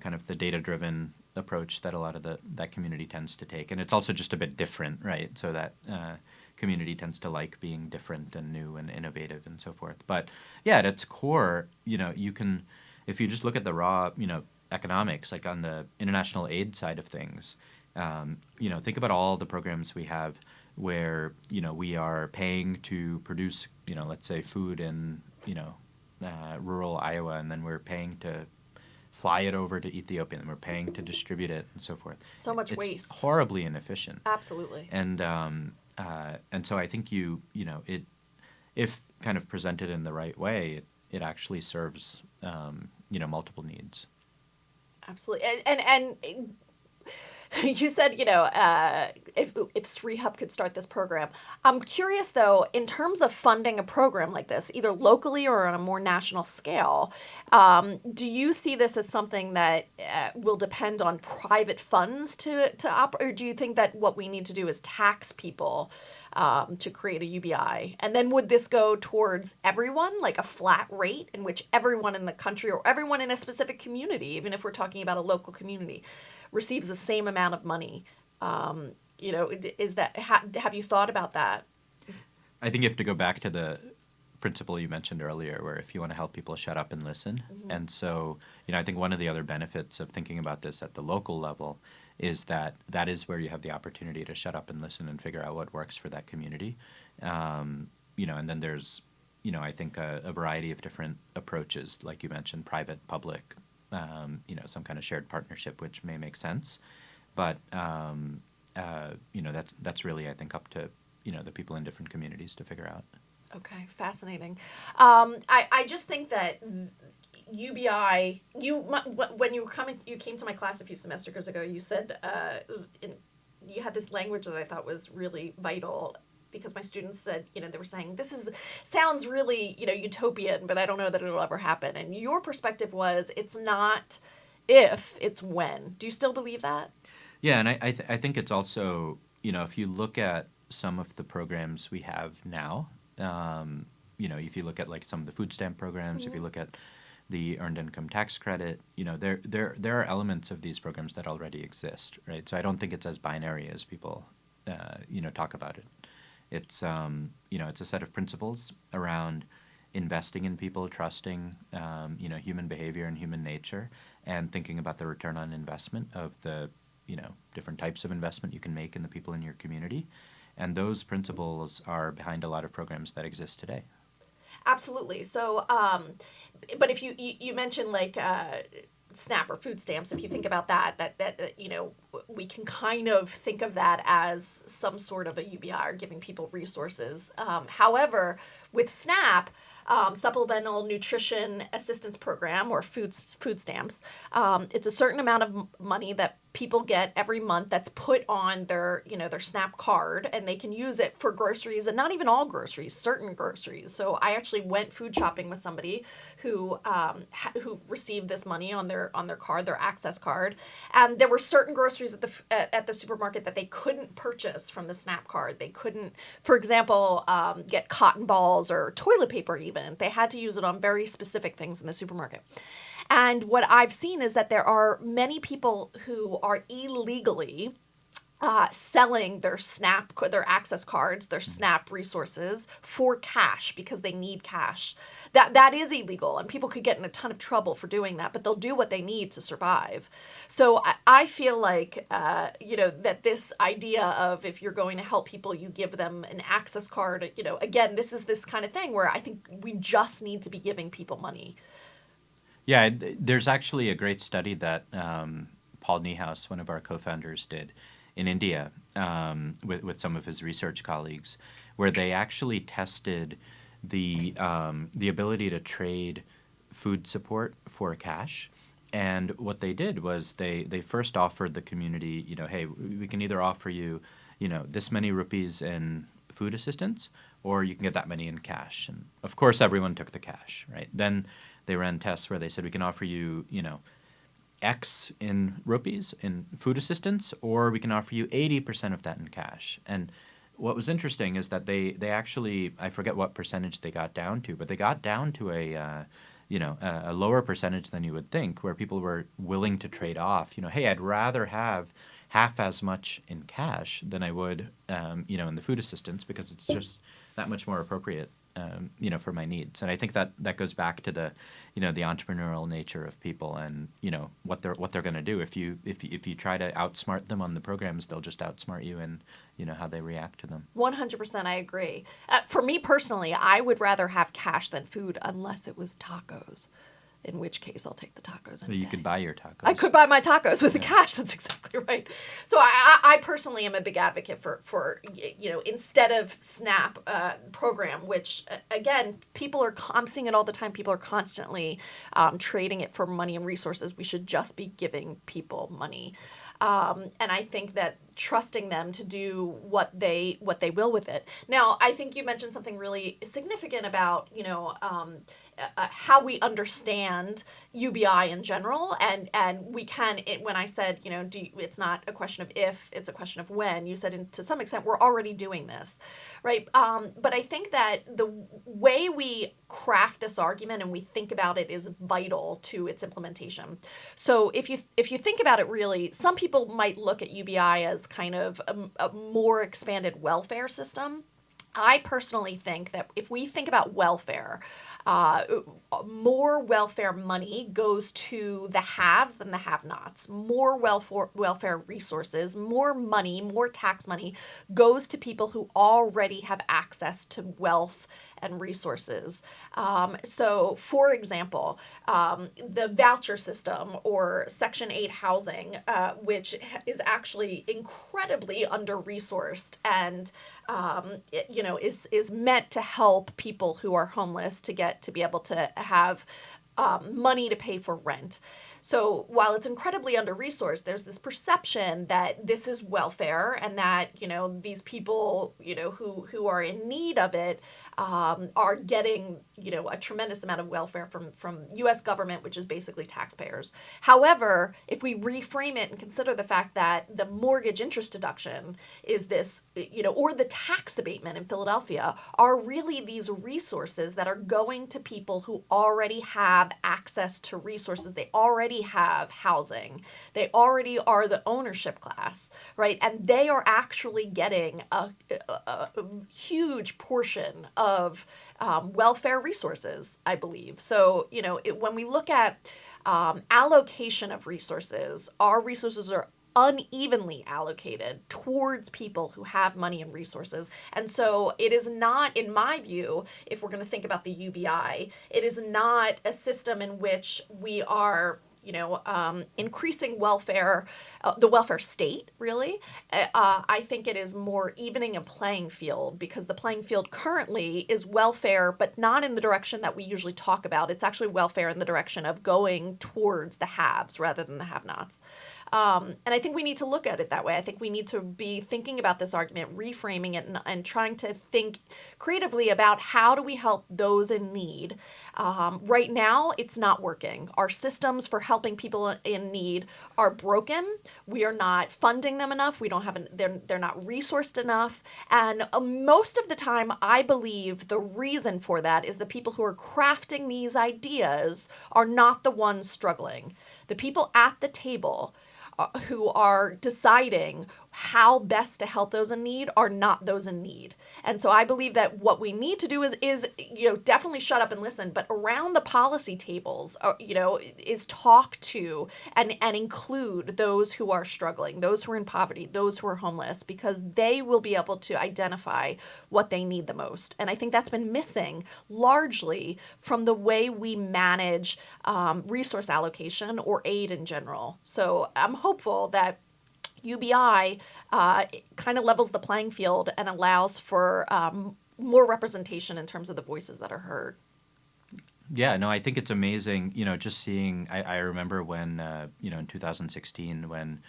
kind of the data-driven approach that a lot of that community tends to take. And it's also just a bit different, right? So that community tends to like being different and new and innovative and so forth. But yeah, at its core, you can, if you just look at the raw, economics, like on the international aid side of things, think about all the programs we have where, we are paying to produce, let's say food in, rural Iowa, and then we're paying to fly it over to Ethiopia, and we're paying to distribute it and so forth. So much it's waste. Horribly inefficient. Absolutely. And so I think it, if kind of presented in the right way, it actually serves multiple needs. Absolutely. And you said, if Sri Hub could start this program. I'm curious, though, in terms of funding a program like this, either locally or on a more national scale, do you see this as something that will depend on private funds to operate, or do you think that what we need to do is tax people to create a UBI? And then would this go towards everyone, like a flat rate in which everyone in the country or everyone in a specific community, even if we're talking about a local community, receives the same amount of money? Is that, have you thought about that? I think you have to go back to the principle you mentioned earlier, where if you want to help people, shut up and listen. Mm-hmm. And so, I think one of the other benefits of thinking about this at the local level is that is where you have the opportunity to shut up and listen and figure out what works for that community. And then there's, I think a variety of different approaches, like you mentioned, private, public, some kind of shared partnership, which may make sense. But, that's really, I think, up to, the people in different communities to figure out. Okay, fascinating. I just think that UBI, when you came to my class a few semesters ago, you said, you had this language that I thought was really vital, because my students said, they were saying, sounds really, utopian, but I don't know that it'll ever happen. And your perspective was, it's not if, it's when. Do you still believe that? Yeah, and I think it's also, if you look at some of the programs we have now, if you look at like some of the food stamp programs, Mm-hmm. if you look at the earned income tax credit, there are elements of these programs that already exist, right? So I don't think it's as binary as people, talk about it. It's, it's a set of principles around investing in people, trusting, human behavior and human nature, and thinking about the return on investment of the, different types of investment you can make in the people in your community. And those principles are behind a lot of programs that exist today. Absolutely. So, but if you mentioned like SNAP or food stamps, if you think about that we can kind of think of that as some sort of a UBI, or giving people resources. However, with SNAP, Supplemental Nutrition Assistance Program, or food stamps, it's a certain amount of money that people get every month that's put on their SNAP card, and they can use it for groceries, and not even all groceries, certain groceries. So I actually went food shopping with somebody who received this money on their card, their access card, and there were certain groceries at the supermarket that they couldn't purchase from the SNAP card. They couldn't, for example, get cotton balls or toilet paper even. They had to use it on very specific things in the supermarket. And what I've seen is that there are many people who are illegally selling their access cards, their SNAP resources for cash, because they need cash. That is illegal, and people could get in a ton of trouble for doing that, but they'll do what they need to survive. So I feel like, that this idea of, if you're going to help people, you give them an access card, again, this is this kind of thing where I think we just need to be giving people money. Yeah, there's actually a great study that Paul Niehaus, one of our co-founders, did in India with some of his research colleagues, where they actually tested the ability to trade food support for cash. And what they did was they first offered the community, hey, we can either offer you, this many rupees in food assistance, or you can get that many in cash. And of course, everyone took the cash, right? Then they ran tests where they said, we can offer you, X in rupees in food assistance, or we can offer you 80% of that in cash. And what was interesting is that they actually, I forget what percentage they got down to, but they got down to a a lower percentage than you would think, where people were willing to trade off. Hey, I'd rather have half as much in cash than I would, in the food assistance, because it's just that much more appropriate, for my needs. And I think that goes back to the, the entrepreneurial nature of people, and what they're going to do. If you try to outsmart them on the programs, they'll just outsmart you in, how they react to them. 100%, I agree. For me personally, I would rather have cash than food, unless it was tacos. In which case, I'll take the tacos. So you could buy your tacos. I could buy my tacos with the cash. That's exactly right. So I personally am a big advocate for instead of SNAP program, which again, I'm seeing it all the time. People are constantly trading it for money and resources. We should just be giving people money. And I think that trusting them to do what they will with it. Now, I think you mentioned something really significant about, how we understand UBI in general, and we can. When I said, it's not a question of if, it's a question of when. You said, to some extent, we're already doing this, right? But I think that the way we craft this argument and we think about it is vital to its implementation. So if you think about it, really, some people might look at UBI as kind of a more expanded welfare system. I personally think that if we think about welfare, more welfare money goes to the haves than the have-nots. More welfare resources, more money, more tax money goes to people who already have access to wealth and resources. So, for example, the voucher system or Section 8 housing, which is actually incredibly under-resourced and is meant to help people who are homeless to be able to have money to pay for rent. So while it's incredibly under-resourced, there's this perception that this is welfare and that, these people, who are in need of it are getting, a tremendous amount of welfare from U.S. government, which is basically taxpayers. However, if we reframe it and consider the fact that the mortgage interest deduction is this, or the tax abatement in Philadelphia are really these resources that are going to people who already have access to resources. They already have housing. They already are the ownership class, right? And they are actually getting a huge portion of welfare resources, I believe. So, when we look at allocation of resources, our resources are unevenly allocated towards people who have money and resources. And so it is not, in my view, if we're going to think about the UBI, it is not a system in which we are increasing welfare, the welfare state, really. I think it is more evening a playing field, because the playing field currently is welfare, but not in the direction that we usually talk about. It's actually welfare in the direction of going towards the haves rather than the have-nots. And I think we need to look at it that way. I think we need to be thinking about this argument, reframing it, and trying to think creatively about how do we help those in need. Right now, it's not working. Our systems for helping people in need are broken. We are not funding them enough. We don't have they're not resourced enough. And most of the time, I believe the reason for that is the people who are crafting these ideas are not the ones struggling. The people at the table who are deciding how best to help those in need are not those in need. And so I believe that what we need to do is definitely shut up and listen, but around the policy tables, is talk to and include those who are struggling, those who are in poverty, those who are homeless, because they will be able to identify what they need the most. And I think that's been missing largely from the way we manage resource allocation or aid in general. So I'm hopeful that UBI kind of levels the playing field and allows for more representation in terms of the voices that are heard. Yeah, no, I think it's amazing, just seeing, I remember when, in 2016 when,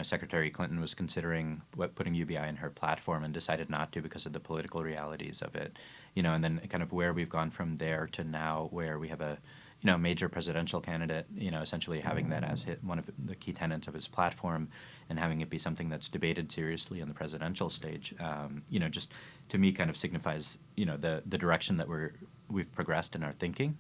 Secretary Clinton was considering putting UBI in her platform and decided not to because of the political realities of it, and then kind of where we've gone from there to now where we have a major presidential candidate, essentially having that as one of the key tenets of his platform and having it be something that's debated seriously on the presidential stage, just to me kind of signifies, the direction that we're we've progressed in our thinking,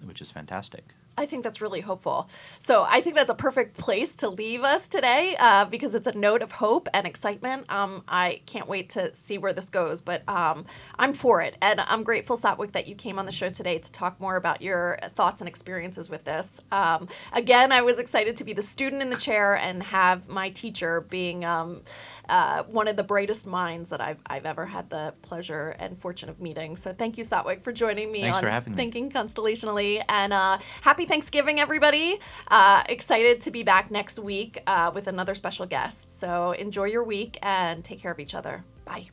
which is fantastic. I think that's really hopeful. So I think that's a perfect place to leave us today because it's a note of hope and excitement. I can't wait to see where this goes, but I'm for it. And I'm grateful, Satwik, that you came on the show today to talk more about your thoughts and experiences with this. Again, I was excited to be the student in the chair and have my teacher being one of the brightest minds that I've ever had the pleasure and fortune of meeting. So thank you, Satwik, for joining me Thanks on for having me. Thinking Constellationally. And happy Thanksgiving, everybody. Excited to be back next week with another special guest. So enjoy your week and take care of each other. Bye.